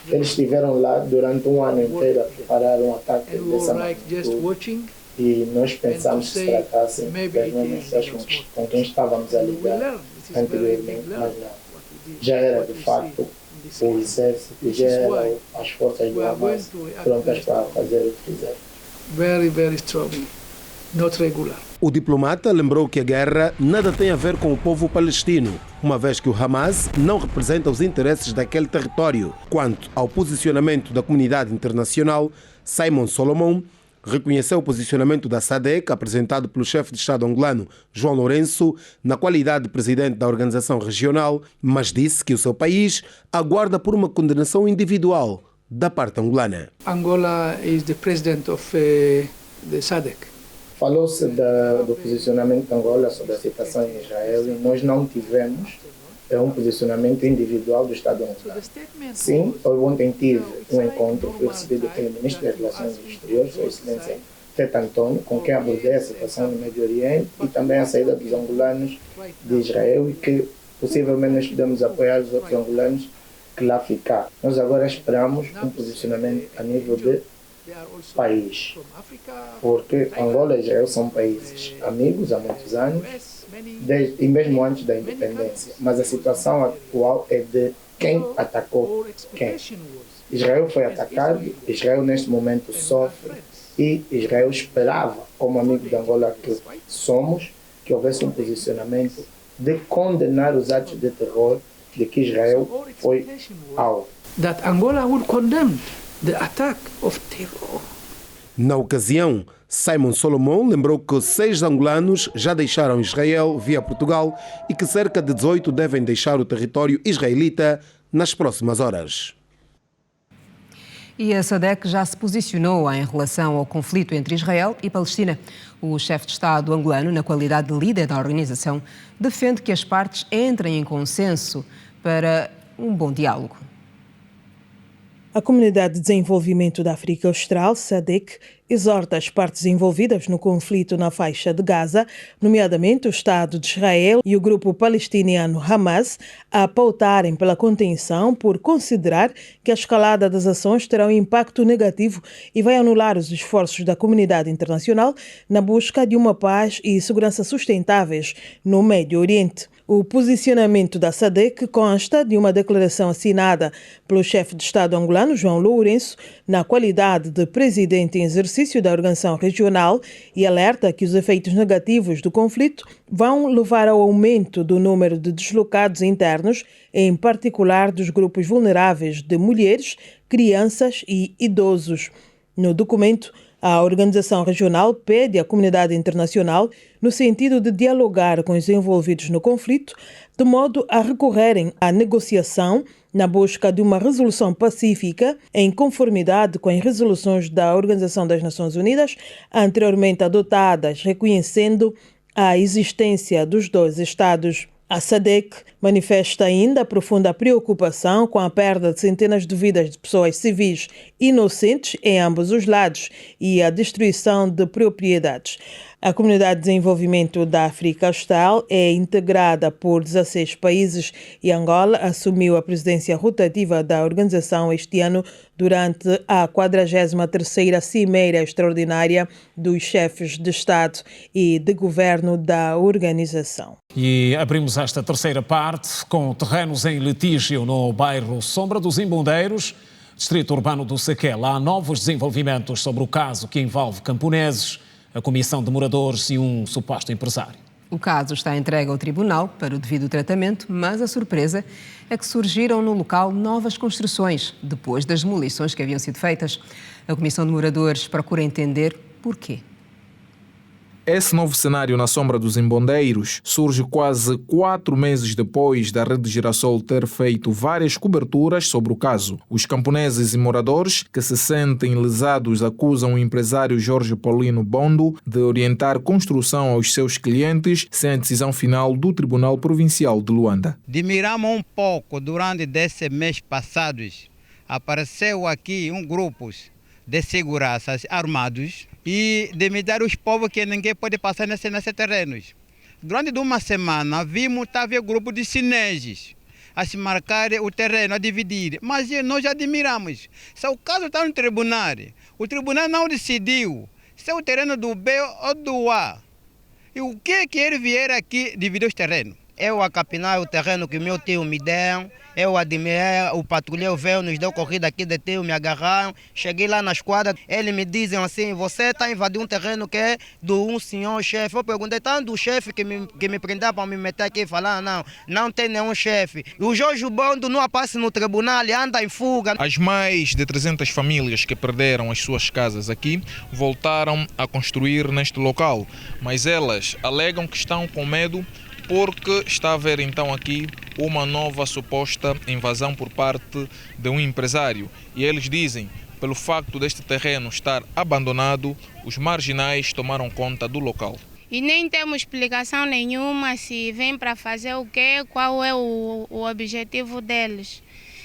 eles estiveram lá durante um ano inteiro a preparar um ataque dessa magnitude e nós pensamos que se tratasse das mesmas pessoas com quem estávamos a lidar anteriormente, mas não. Já era de facto o exército, já eram as forças do Hamas prontas para fazer o que fizeram. Very, very strong, not regular. O diplomata lembrou que a guerra nada tem a ver com o povo palestino, uma vez que o Hamas não representa os interesses daquele território. Quanto ao posicionamento da comunidade internacional, Simon Solomon reconheceu o posicionamento da SADC, apresentado pelo chefe de Estado angolano, João Lourenço, na qualidade de presidente da organização regional, mas disse que o seu país aguarda por uma condenação individual da parte angolana. Angola is the president of the SADC. Falou-se do posicionamento de Angola sobre a situação em Israel e nós não tivemos um posicionamento individual do Estado angolano. Sim, eu ontem tive um encontro, fui recebido pelo Ministro das Relações Exteriores, Sua Excelência Teta Antônio, com quem abordei a situação no Médio Oriente e também a saída dos angolanos de Israel e que possivelmente nós podemos apoiar os outros angolanos que lá ficar. Nós agora esperamos um posicionamento a nível de país, porque Angola e Israel são países amigos há muitos anos, e mesmo antes da independência, mas a situação atual é de quem atacou quem. Israel foi atacado, Israel neste momento sofre e Israel esperava, como amigo de Angola que somos, que houvesse um posicionamento de condenar os atos de terror de que Israel foi alvo. That Angola will condemn the attack of terror. Na ocasião, Simon Solomon lembrou que 6 angolanos já deixaram Israel via Portugal e que cerca de 18 devem deixar o território israelita nas próximas horas. E a SADC já se posicionou em relação ao conflito entre Israel e Palestina. O chefe de Estado angolano, na qualidade de líder da organização, defende que as partes entrem em consenso para um bom diálogo. A Comunidade de Desenvolvimento da África Austral, SADC, exorta as partes envolvidas no conflito na faixa de Gaza, nomeadamente o Estado de Israel e o grupo palestiniano Hamas, a pautarem pela contenção por considerar que a escalada das ações terá um impacto negativo e vai anular os esforços da comunidade internacional na busca de uma paz e segurança sustentáveis no Médio Oriente. O posicionamento da SADC consta de uma declaração assinada pelo chefe de Estado angolano, João Lourenço, na qualidade de presidente em exercício da organização regional, e alerta que os efeitos negativos do conflito vão levar ao aumento do número de deslocados internos, em particular dos grupos vulneráveis de mulheres, crianças e idosos. No documento, a organização regional pede à comunidade internacional no sentido de dialogar com os envolvidos no conflito, de modo a recorrerem à negociação na busca de uma resolução pacífica em conformidade com as resoluções da Organização das Nações Unidas anteriormente adotadas, reconhecendo a existência dos 2 Estados. A SADC manifesta ainda profunda preocupação com a perda de centenas de vidas de pessoas civis inocentes em ambos os lados e a destruição de propriedades. A Comunidade de Desenvolvimento da África Austral é integrada por 16 países e Angola assumiu a presidência rotativa da organização este ano durante a 43ª Cimeira Extraordinária dos Chefes de Estado e de Governo da organização. E abrimos esta terceira parte com terrenos em litígio no bairro Sombra dos Imbondeiros, distrito urbano do Sequel. Há novos desenvolvimentos sobre o caso que envolve camponeses, a comissão de moradores e um suposto empresário. O caso está entregue ao tribunal para o devido tratamento, mas a surpresa é que surgiram no local novas construções, depois das demolições que haviam sido feitas. A comissão de moradores procura entender porquê. Esse novo cenário na Sombra dos Imbondeiros surge quase 4 meses depois da Rede Girassol ter feito várias coberturas sobre o caso. Os camponeses e moradores que se sentem lesados acusam o empresário Jorge Paulino Bondo de orientar construção aos seus clientes sem a decisão final do Tribunal Provincial de Luanda. Admiramos um pouco durante desse mês passados. Apareceu aqui um grupo de seguranças armados e de imitar os povos que ninguém pode passar nesses terrenos. Durante uma semana vimos havia grupo de chineses a se marcar o terreno, a dividir, mas nós admiramos. Se o caso está no tribunal, o tribunal não decidiu se é o terreno do B ou do A. E o que é que ele vier aqui dividir os terrenos? Eu acapinar o terreno que meu tio me deu, eu admirei, o patrulheiro veio, nos deu corrida aqui de tio, me agarraram, cheguei lá na esquadra, eles me dizem assim, você está invadindo um terreno que é do um senhor chefe. Eu perguntei, tanto do chefe que me prendeu para me meter aqui e falar, não tem nenhum chefe. O Jorge Bondo não aparece no tribunal, anda em fuga. As mais de 300 famílias que perderam as suas casas aqui voltaram a construir neste local, mas elas alegam que estão com medo porque está a haver então aqui uma nova suposta invasão por parte de um empresário. E eles dizem, pelo facto deste terreno estar abandonado, os marginais tomaram conta do local. E nem temos explicação nenhuma se vem para fazer o quê, qual é o objetivo deles.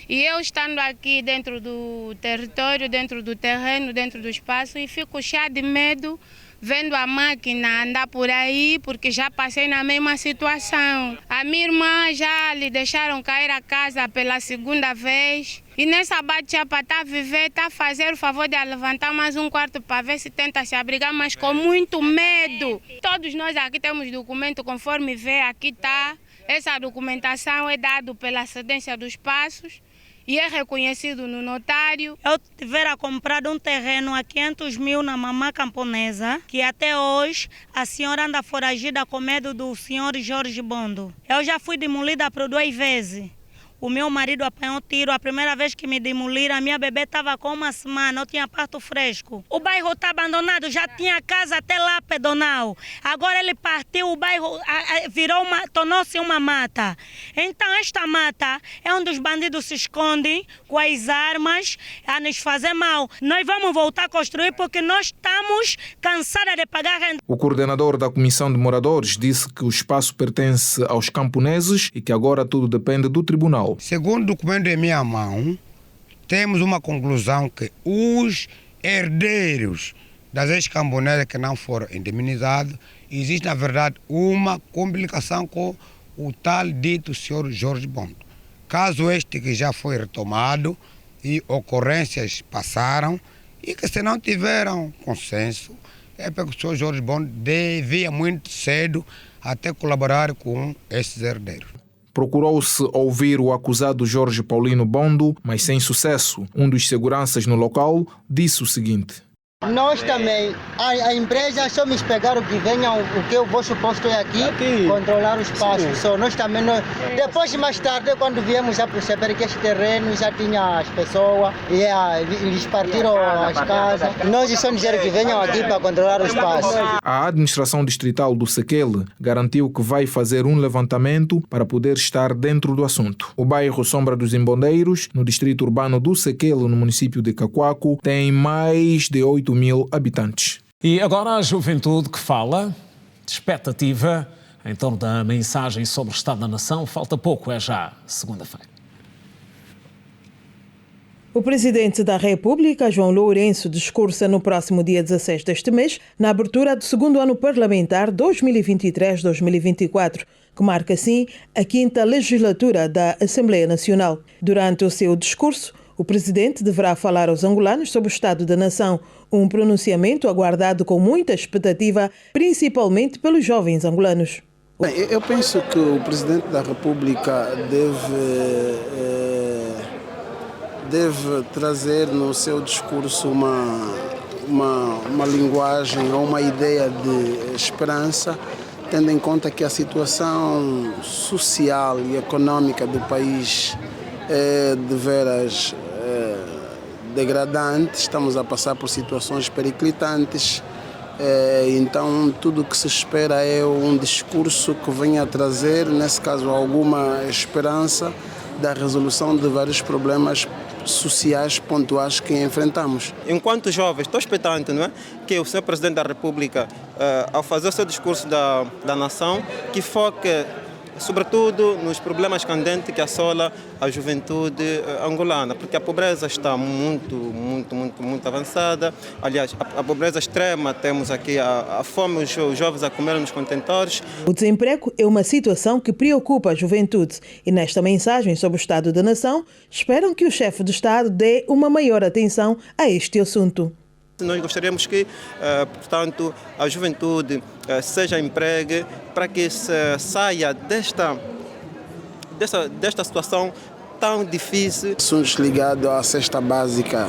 E eu estando aqui dentro do território, dentro do terreno, dentro do espaço, e fico cheia de medo, vendo a máquina andar por aí, porque já passei na mesma situação. A minha irmã já lhe deixaram cair a casa pela segunda vez. E nessa bate-chapa está a viver, está a fazer o favor de levantar mais um quarto para ver se tenta se abrigar, mas com muito medo. Todos nós aqui temos documento, conforme vê, aqui está. Essa documentação é dada pela cedência dos passos e é reconhecido no notário. Eu tivera comprado um terreno a 500 mil na Mamã Camponesa, que até hoje a senhora anda foragida com medo do senhor Jorge Bondo. Eu já fui demolida por 2 vezes. O meu marido apanhou tiro. A primeira vez que me demoliram, a minha bebê estava com 1 semana, eu tinha parto fresco. O bairro está abandonado, já tinha casa até lá pedonal. Agora ele partiu, o bairro tornou-se uma mata. Então esta mata é onde os bandidos se escondem com as armas a nos fazer mal. Nós vamos voltar a construir porque nós estamos cansadas de pagar renda. O coordenador da Comissão de Moradores disse que o espaço pertence aos camponeses e que agora tudo depende do tribunal. Segundo o documento em minha mão, temos uma conclusão que os herdeiros das ex-camponesas que não foram indemnizados, existe na verdade uma complicação com o tal dito senhor Jorge Bondo. Caso este que já foi retomado e ocorrências passaram e que se não tiveram consenso, é porque o senhor Jorge Bondo devia muito cedo até colaborar com esses herdeiros. Procurou-se ouvir o acusado Jorge Paulino Bondo, mas sem sucesso. Um dos seguranças no local disse o seguinte: Nós também, a empresa só me pegaram que venham, o que o vosso posto é aqui, controlar o espaço. Só nós também, depois mais tarde, quando viemos a perceber que este terreno já tinha as pessoas, e eles partiram as casas, nós só disseram que venham aqui para controlar o espaço. A administração distrital do Sequel garantiu que vai fazer um levantamento para poder estar dentro do assunto. O bairro Sombra dos Imbondeiros, no distrito urbano do Sequel, no município de Cacoaco, tem mais de 8.000 habitantes. E agora a juventude que fala de expectativa Em torno da mensagem sobre o Estado da Nação, falta pouco, é já segunda-feira. O Presidente da República, João Lourenço, discursa no próximo dia 16 deste mês, na abertura do segundo ano parlamentar 2023-2024, que marca assim a 5ª legislatura da Assembleia Nacional. Durante o seu discurso, o Presidente deverá falar aos angolanos sobre o Estado da Nação, um pronunciamento aguardado com muita expectativa, principalmente pelos jovens angolanos. Bem, eu penso que o Presidente da República deve trazer no seu discurso uma linguagem ou uma ideia de esperança, tendo em conta que a situação social e econômica do país é de veras degradante. Estamos a passar por situações periclitantes, então tudo o que se espera é um discurso que venha a trazer, nesse caso, alguma esperança da resolução de vários problemas sociais pontuais que enfrentamos. Enquanto jovens, estou expectante, não é? Que o Sr. Presidente da República, ao fazer o seu discurso da nação, que foque sobretudo nos problemas candentes que assola a juventude angolana, porque a pobreza está muito avançada. Aliás, a pobreza extrema, temos aqui a fome, os jovens a comer nos contentores. O desemprego é uma situação que preocupa a juventude e nesta mensagem sobre o Estado da Nação, esperam que o chefe do Estado dê uma maior atenção a este assunto. Nós gostaríamos que, portanto, a juventude seja empregue para que se saia desta situação tão difícil. Assuntos ligados à cesta básica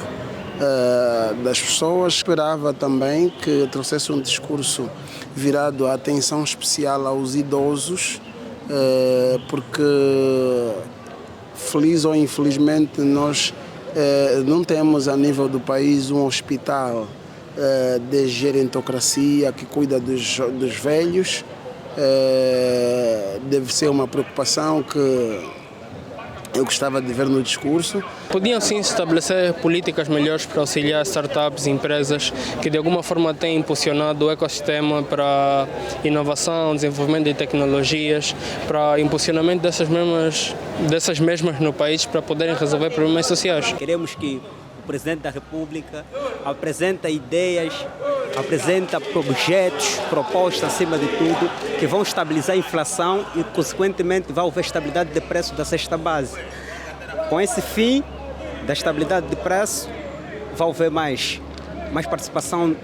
das pessoas. Esperava também que trouxesse um discurso virado à atenção especial aos idosos, porque, feliz ou infelizmente, nós não temos a nível do país um hospital de gerontocracia que cuida dos velhos. Deve ser uma preocupação que eu gostava de ver no discurso. Podiam sim estabelecer políticas melhores para auxiliar startups e empresas que de alguma forma têm impulsionado o ecossistema para inovação, desenvolvimento de tecnologias, para impulsionamento dessas mesmas no país para poderem resolver problemas sociais. Queremos que o Presidente da República apresente ideias, apresenta projetos, propostas acima de tudo, que vão estabilizar a inflação e, consequentemente, vai haver estabilidade de preço da cesta base. Com esse fim da estabilidade de preço, vai haver mais participação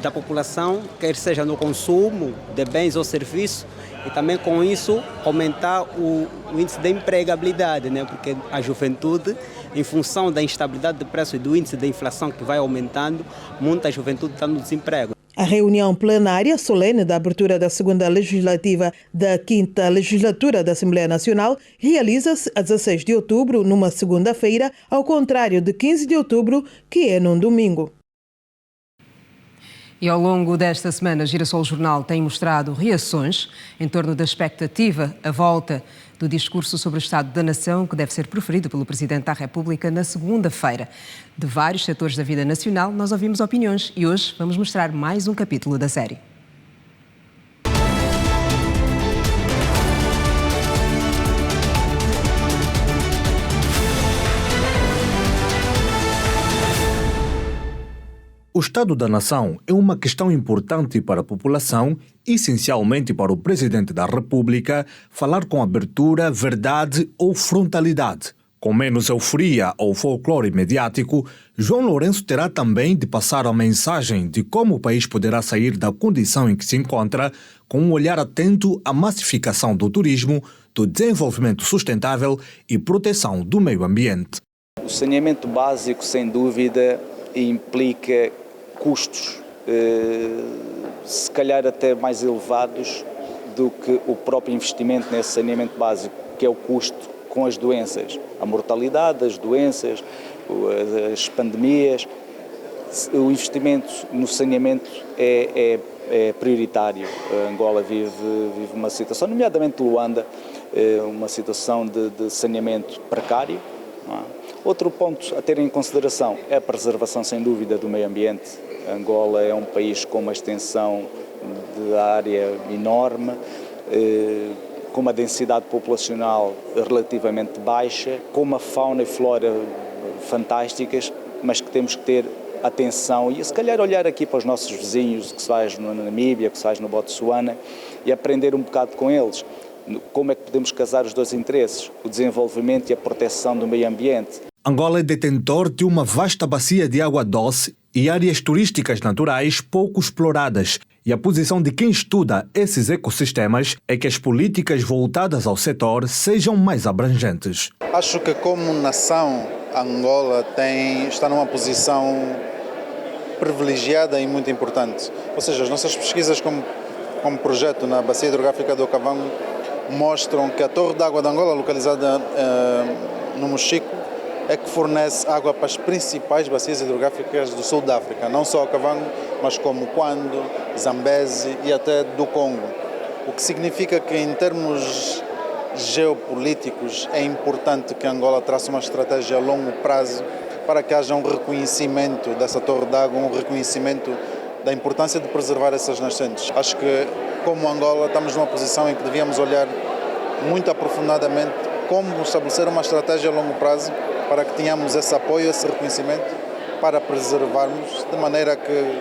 da população, quer seja no consumo de bens ou serviços, e também com isso aumentar o índice de empregabilidade, né? Porque a juventude, em função da instabilidade de preço e do índice de inflação que vai aumentando, muita juventude está no desemprego. A reunião plenária solene da abertura da segunda legislativa da 5ª legislatura da Assembleia Nacional realiza-se a 16 de outubro, numa segunda-feira, ao contrário de 15 de outubro, que é num domingo. E ao longo desta semana, Girassol Jornal tem mostrado reações em torno da expectativa à volta do discurso sobre o Estado da Nação, que deve ser proferido pelo Presidente da República na segunda-feira. De vários setores da vida nacional, nós ouvimos opiniões e hoje vamos mostrar mais um capítulo da série. O Estado da Nação é uma questão importante para a população, essencialmente para o Presidente da República falar com abertura, verdade ou frontalidade. Com menos euforia ou folclore mediático, João Lourenço terá também de passar a mensagem de como o país poderá sair da condição em que se encontra, com um olhar atento à massificação do turismo, do desenvolvimento sustentável e proteção do meio ambiente. O saneamento básico, sem dúvida, implica custos, se calhar até mais elevados do que o próprio investimento nesse saneamento básico, que é o custo com as doenças, a mortalidade das doenças, as pandemias. O investimento no saneamento é prioritário. A Angola vive uma situação, nomeadamente Luanda, uma situação de saneamento precário. Não é? Outro ponto a ter em consideração é a preservação, sem dúvida, do meio ambiente. Angola é um país com uma extensão de área enorme, com uma densidade populacional relativamente baixa, com uma fauna e flora fantásticas, mas que temos que ter atenção e se calhar olhar aqui para os nossos vizinhos, que se faz na Namíbia, que se faz no Botsuana, e aprender um bocado com eles. Como é que podemos casar os dois interesses, o desenvolvimento e a proteção do meio ambiente. Angola é detentor de uma vasta bacia de água doce e áreas turísticas naturais pouco exploradas. E a posição de quem estuda esses ecossistemas é que as políticas voltadas ao setor sejam mais abrangentes. Acho que como nação, Angola está numa posição privilegiada e muito importante. Ou seja, as nossas pesquisas como projeto na Bacia Hidrográfica do Okavango mostram que a Torre d'Água de Angola, localizada no Mochico, é que fornece água para as principais bacias hidrográficas do sul da África, não só Okavango, mas como Quando, Zambeze e até do Congo. O que significa que, em termos geopolíticos, é importante que Angola trace uma estratégia a longo prazo para que haja um reconhecimento dessa torre d'água, um reconhecimento da importância de preservar essas nascentes. Acho que, como Angola, estamos numa posição em que devíamos olhar muito aprofundadamente como estabelecer uma estratégia a longo prazo para que tenhamos esse apoio, esse reconhecimento, para preservarmos, de maneira que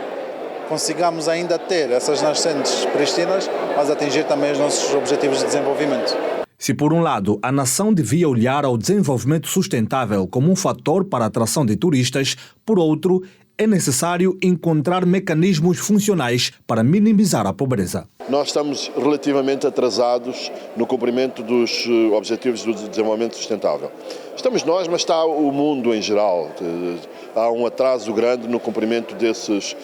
consigamos ainda ter essas nascentes pristinas, mas atingir também os nossos objetivos de desenvolvimento. Se por um lado a nação devia olhar ao desenvolvimento sustentável como um fator para a atração de turistas, por outro, é necessário encontrar mecanismos funcionais para minimizar a pobreza. Nós estamos relativamente atrasados no cumprimento dos Objetivos do Desenvolvimento Sustentável. Estamos nós, mas está o mundo em geral. Há um atraso grande no cumprimento desses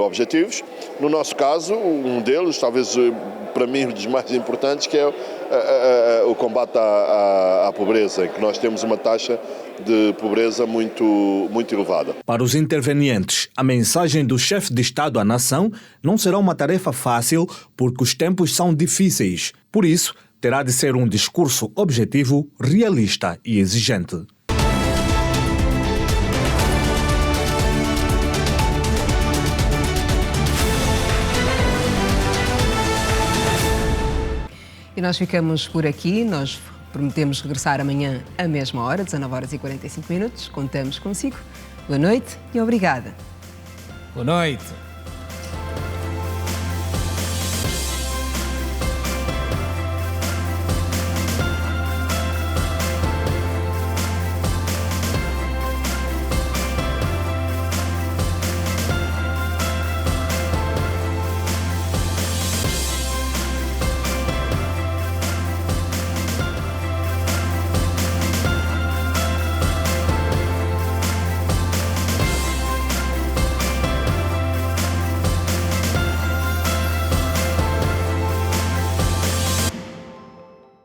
objetivos. No nosso caso, um deles, talvez para mim um dos mais importantes, que é o combate à pobreza, em que nós temos uma taxa de pobreza muito elevada. Para os intervenientes, a mensagem do chefe de Estado à nação não será uma tarefa fácil porque os tempos são difíceis. Por isso, terá de ser um discurso objetivo, realista e exigente. E nós ficamos por aqui. Nós prometemos regressar amanhã à mesma hora, 19h45. Contamos consigo. Boa noite e obrigada. Boa noite.